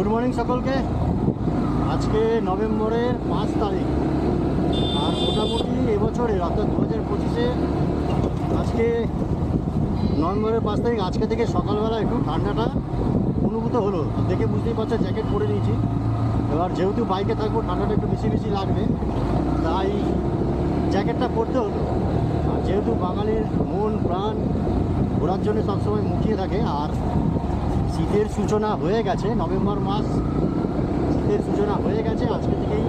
Good morning সকলকে। আজকে নভেম্বরের 5 তারিখ, আর মোটামুটি এবছরের অর্থাৎ 2025-এ আজকে নভেম্বরের 5 তারিখ, আজকে থেকে সকালবেলা একটু ঠান্ডাটা অনুভূত হলো। দেখে বুঝতেই পারছো, জ্যাকেট পরে নিয়েছি। এবার যেহেতু বাইকে থাকবো, ঠান্ডাটা একটু বেশি বেশি লাগবে, তাই জ্যাকেটটা পরতে হলো। আর যেহেতু বাঙালির মন প্রাণ ঘোরার জন্য সবসময় মুখিয়ে থাকে, আর শীতের সূচনা হয়ে গেছে, নভেম্বর মাস শীতের সূচনা হয়ে গেছে, আজকে থেকেই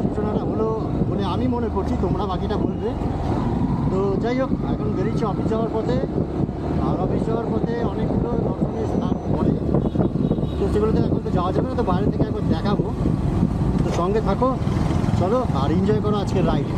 সূচনাটা হলো বলে আমি মনে করছি, তোমরা বাকিটা বলবে। তো যাই হোক, এখন বেরিয়েছি অফিস যাওয়ার পথে। আর অফিস যাওয়ার পথে অনেকগুলো দর্শনীয় স্থান পড়ে, তো সেগুলোতে এখন তো যাওয়া যাবে না, তো বাইরে থেকে একবার দেখাবো। তো সঙ্গে থাকো, চলো আর এনজয় করো আজকের রাইড।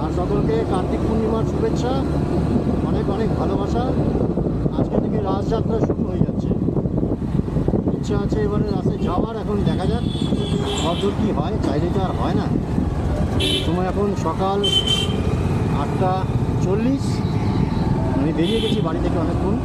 আর সকলকে কার্তিক পূর্ণিমার শুভেচ্ছা, অনেক অনেক ভালোবাসা। আজকে থেকে রাসযাত্রা শুরু হয়ে যাচ্ছে। ইচ্ছা আছে এবারে রাস্তায় যাওয়ার, এখন দেখা যাক কতদূর কী হয়। চাইলে তো আর হয় না। সময় এখন সকাল 8:40। আমি বেরিয়ে গেছি বাড়ি থেকে অনেকক্ষণ।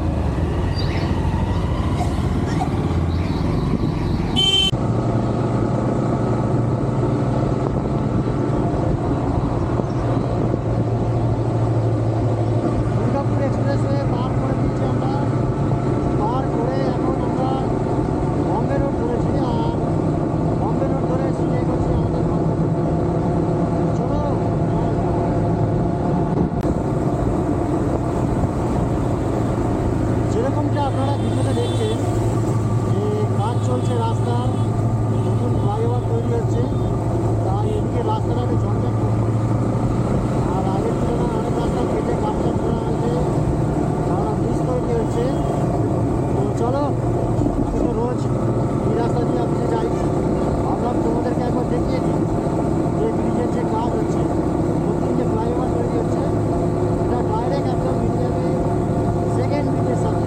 আপনারা ভিডিওতে দেখছেন যে কাজ চলছে, রাস্তার নতুন ফ্লাইওভার তৈরি হচ্ছে, তাই এদিকে রাস্তাটা একটু ঝঞ্ঝাট করছে। আর আগের তুলনায় অনেক রাস্তা কেটে কাটছাট করা হয়েছে, কারণ ব্রিজ তৈরি হচ্ছে। তো চলো, আমি তো রোজ এই রাস্তা দিয়ে অফিসে যাই, ভাবলাম তোমাদেরকে একবার দেখিয়ে দিই যে ব্রিজের যে কাজ হচ্ছে, নতুন যে ফ্লাইওভার তৈরি হচ্ছে, এটা ডাইরেক্ট একদম মিলে যাবে সেকেন্ড ব্রিজের সাথে।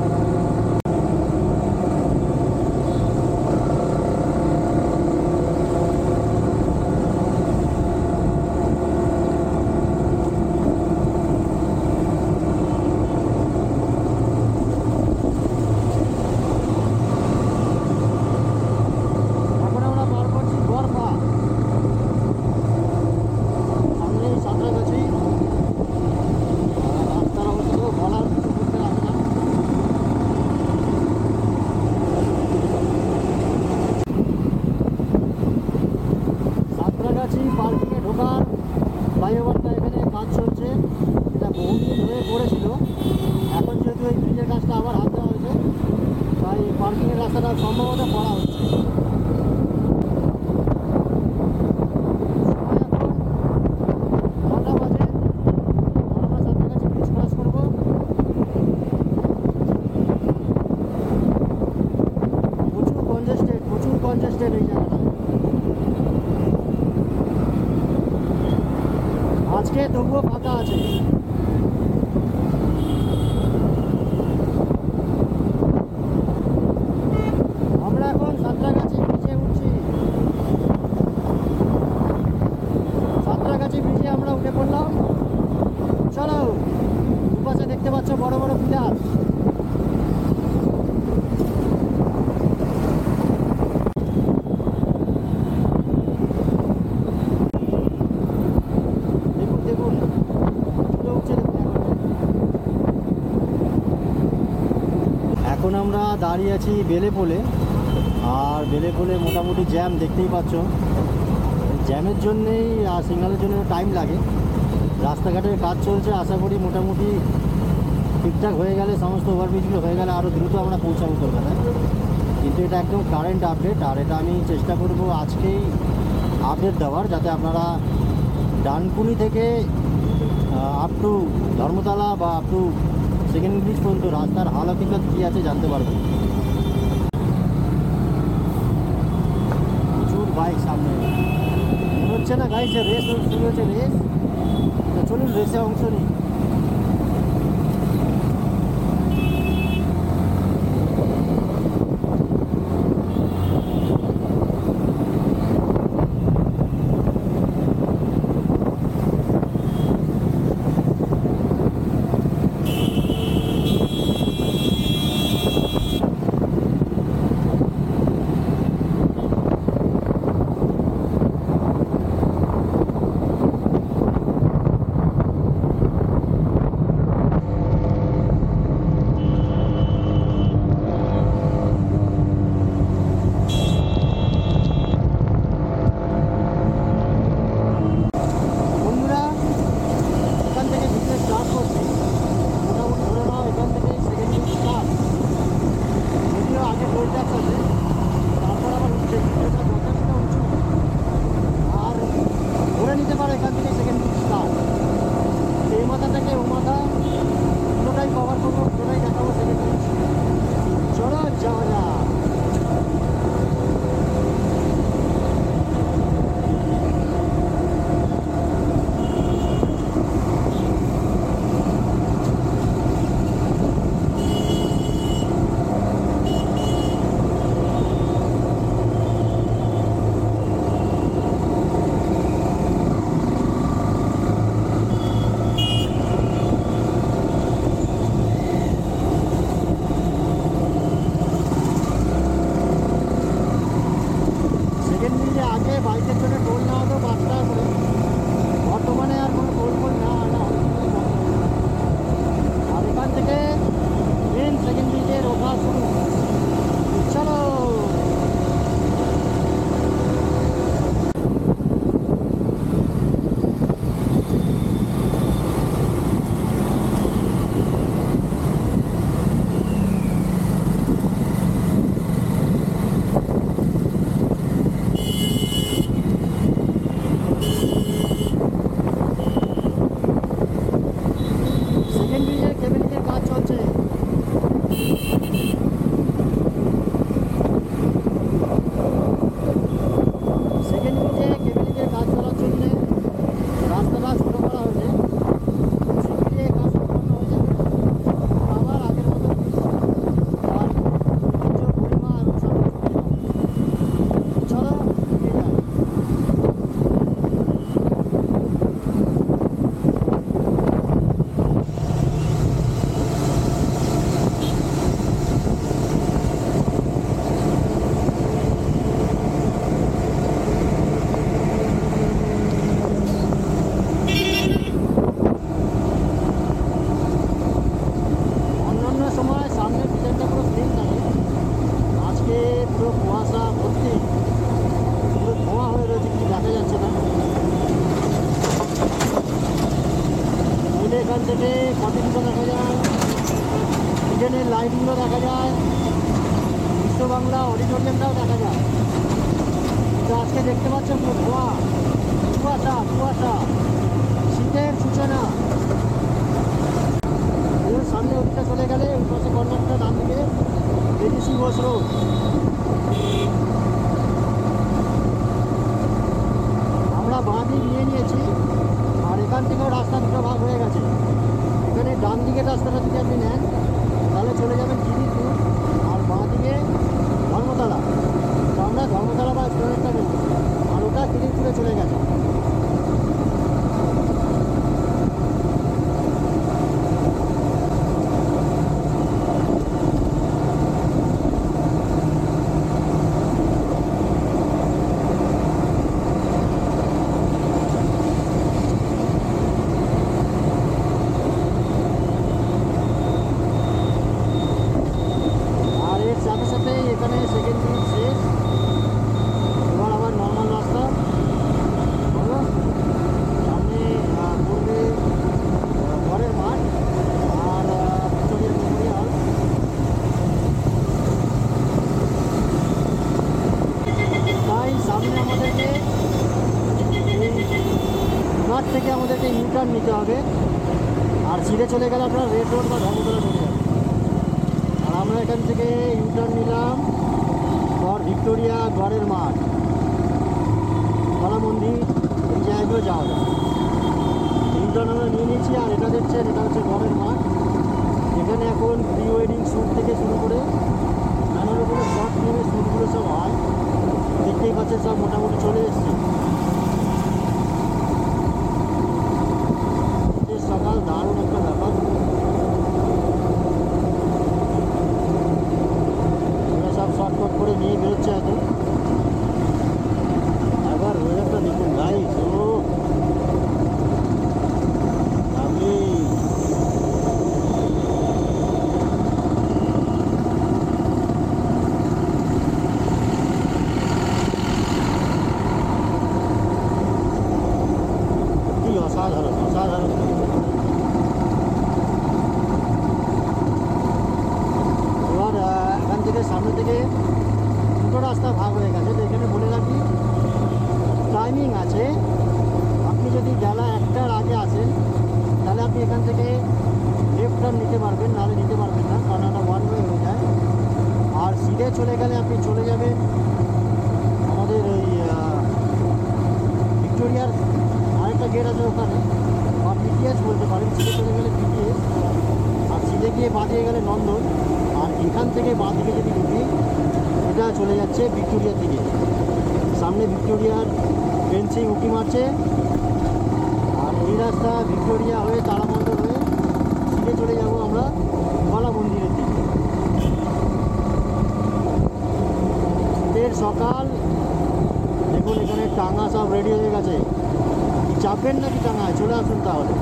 পার্কিংয়ে ঢোকার ফ্লাইওভারটা এখানে কাজ চলছে, এটা বহুদিন হয়ে পড়েছিল। এখন যেহেতু এই ব্রিজের কাজটা আবার হাত দেওয়া হয়েছে, তাই পার্কিংয়ের রাস্তাটা সম্ভবত করা হচ্ছে। নটা বাজে, আমরা সাঁতরাগাছি ব্রিজ ক্রস করবো। প্রচুর কনজেস্টেড এই জায়গাটা। আজকে তবুও ফাঁকা আছে। আমরা এখন সাঁতরাগাছি ব্রিজে উঠছি। সাঁতরাগাছি ব্রিজে আমরা উঠে পড়লাম। চলো, দুপাশে দেখতে পাচ্ছ বড় বড় পিলার। এখন আমরা দাঁড়িয়ে আছি বেলেপোলে, আর বেলেপোলে মোটামুটি জ্যাম দেখতেই পাচ্ছ। জ্যামের জন্যেই আর সিগন্যালের জন্য টাইম লাগে। রাস্তাঘাটের কাজ চলছে, আশা করি মোটামুটি ঠিকঠাক হয়ে গেলে, সমস্ত ওভারব্রিজগুলো হয়ে গেলে আরও দ্রুত আমরা পৌঁছাবো কলকাতায়। কিন্তু এটা একদম কারেন্ট আপডেট, আর এটা আমি চেষ্টা করব আজকেই আপডেট দেওয়ার, যাতে আপনারা ডানকুনি থেকে আপ টু ধর্মতলা বা আপ টু সেকেন্ড ব্রিজ পর্যন্ত রাস্তার হাল হকিকত কী আছে জানতে পারবেন। প্রচুর বাইক সামনে, মনে হচ্ছে না গাইস যে রেস শুরু হচ্ছে। রেস, তো চলুন রেসে অংশ নিই। থেকে কতগুলো দেখা যায়, ইডেনের লাইটগুলো দেখা যায়, বিশ্ব বাংলা অডিটোরিয়ামটাও দেখা যায়। তো আজকে দেখতে পাচ্ছেন পুরো কুয়াশা কুয়াশা, শীতের সূচনা। সামনে ওদিকটা চলে গেলে ওই পাশে কর্নারটা ডান দিকে এডিসি বস রোড। আমরা বাঁ দিক নিয়ে নিয়েছি, আর এখান থেকেও রাস্তা দুটো ভাগ হয়ে গেছে। এখানে ডান দিকের রাস্তাটা যদি আপনি নেন তাহলে চলে যাবেন জিরিপুর, আর বাঁ দিকে ধর্মতলা। তো আমরা ধর্মতলা বা স্টুডেন্টটা নেব, আর ওটা জিরিপুরে চলে গেছে। থেকে আমাদেরকে ইউটার্ন নিতে হবে, আর সিধে চলে গেলে আপনার রেড রোড বা ধর্মতলা চলে যাবে। আর আমরা এখান থেকে ইউটার্ন নিলাম গড় ভিক্টোরিয়া, গড়ের মাঠ, কলা মন্দির, এই জায়গাগুলো যাওয়া যায়। ইউটার্ন আমরা নিয়ে নিয়েছি, আর এটা দেখছেন এটা হচ্ছে গড়ের মাঠ। এখানে এখন প্রি ওয়েডিং শ্যুট থেকে শুরু করে নানা রকমের শর্ট ফিল্মের শ্যুটগুলো সব হয়। দেখতেই পাচ্ছেন সব মোটামুটি চলে এসছে। সকাল দারুণ একটা ব্যাপার। এরা সব শর্টকাট করে নিয়ে বেরোচ্ছে এখন। একবার ওয়েদারটা দেখুন গাইস, ও আমি কি অসাধারণ অসাধারণ। এখান থেকে সামনে থেকে দুটো রাস্তা ভাগ হয়ে গেছে। তো এখানে বলে রাখি টাইমিং আছে, আপনি যদি বেলা 1টার আগে আসেন তাহলে আপনি এখান থেকে লেফট টার্ন নিতে পারবেন, নাহলে নিতে পারবেন না, কারণ একটা ওয়ান ওয়ে হয়ে যায়। আর সিধে চলে গেলে আপনি চলে যাবেন আমাদের ওই ভিক্টোরিয়ার আরেকটা গেট আছে ওখানে, বা পিটিএস বলতে পারেন। সিধে চলে গেলে পিটিএস, আর সিধে গিয়ে বাঁধিয়ে গেলে নন্দন। আর এখান থেকে বাঁ দিকে যদি ঢুকি এটা চলে যাচ্ছে ভিক্টোরিয়ার দিকে। সামনে ভিক্টোরিয়ার বেঞ্চে উঁকি মারছে, আর এই রাস্তা ভিক্টোরিয়া হয়ে তারামণ্ডল হয়ে সিধে চলে যাব আমরা কলা মন্দিরের দিকে। শীতের সকাল দেখুন, এখানে টাঙা সব রেডি হয়ে গেছে। চাপবেন নাকি টাঙায়? চলে আসুন তাহলে।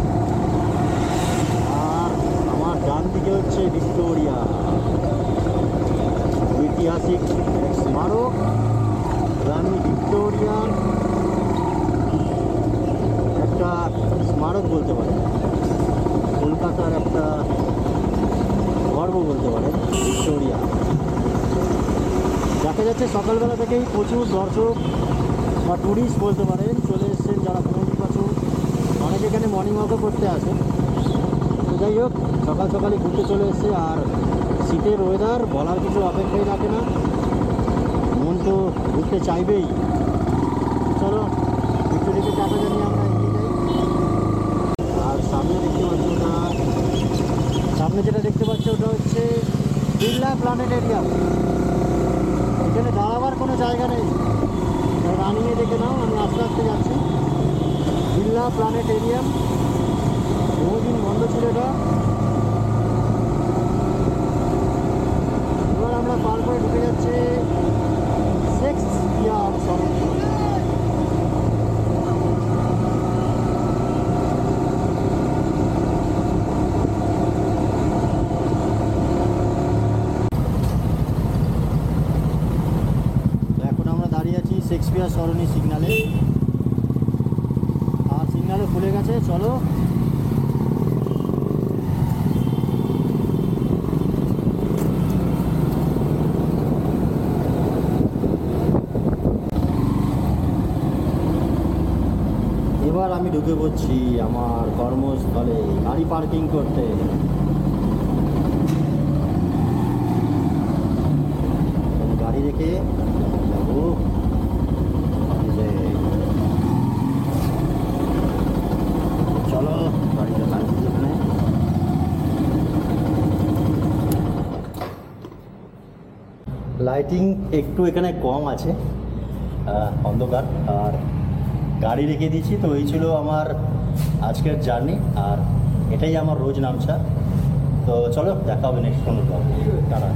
আর আমার ডান দিকে হচ্ছে ভিক্টোরিয়া, ঐতিহাসিক স্মারক, রানী ভিক্টোরিয়ার একটা স্মারক বলতে পারেন, কলকাতার একটা গর্ব বলতে পারেন ভিক্টোরিয়া। দেখা যাচ্ছে সকালবেলা থেকেই প্রচুর দর্শক বা ট্যুরিস্ট বলতে পারেন চলে এসছেন, যারা পুনর্নির্বাচন, অনেকে এখানে মর্নিং ওয়াকও করতে আসে। তো যাই হোক, সকাল সকালে ঘুরতে চলে এসছে। আর শীতের ওয়েদার বলার কিছু অপেক্ষাই রাখে না, মন তো ঘুরতে চাইবেই। চলো একটু দেখে চাপা জানিয়ে আমরা এগিয়ে যাই। আর সামনে দেখতে পাচ্ছি ওটা, সামনে যেটা দেখতে পাচ্ছি ওটা হচ্ছে বিড়লা প্ল্যানেটেরিয়াম। এখানে দাঁড়াবার কোনো জায়গা নেই, রানিয়ে দেখে নাও। আমি আস্তে আস্তে যাচ্ছি। বিড়লা প্ল্যানেটেরিয়াম বহুদিন বন্ধ ছিল এটা, এবার আমরা পার করে ঢুকে যাচ্ছি শেক্সপিয়ার সরণি। এখন আমরা দাঁড়িয়ে আছি শেক্সপিয়ার সরণি সিগনালে, আর সিগনালও খুলে গেছে। চলো আমি ঢুকে পড়ছি আমার কর্মস্থলে গাড়ি পার্কিং করতে। গাড়ি রেখে যাবো অফিসে। চলো গাড়িটা দাঁড়িয়ে এখানে। লাইটিং একটু এখানে কম আছে, অন্ধকার, আর গাড়ি রেখে দিয়েছি। তো এই ছিল আমার আজকের জার্নি, আর এটাই আমার রোজ নামছা। তো চলো দেখা হবে নেক্সট কোনো ব্লগ। টাটা।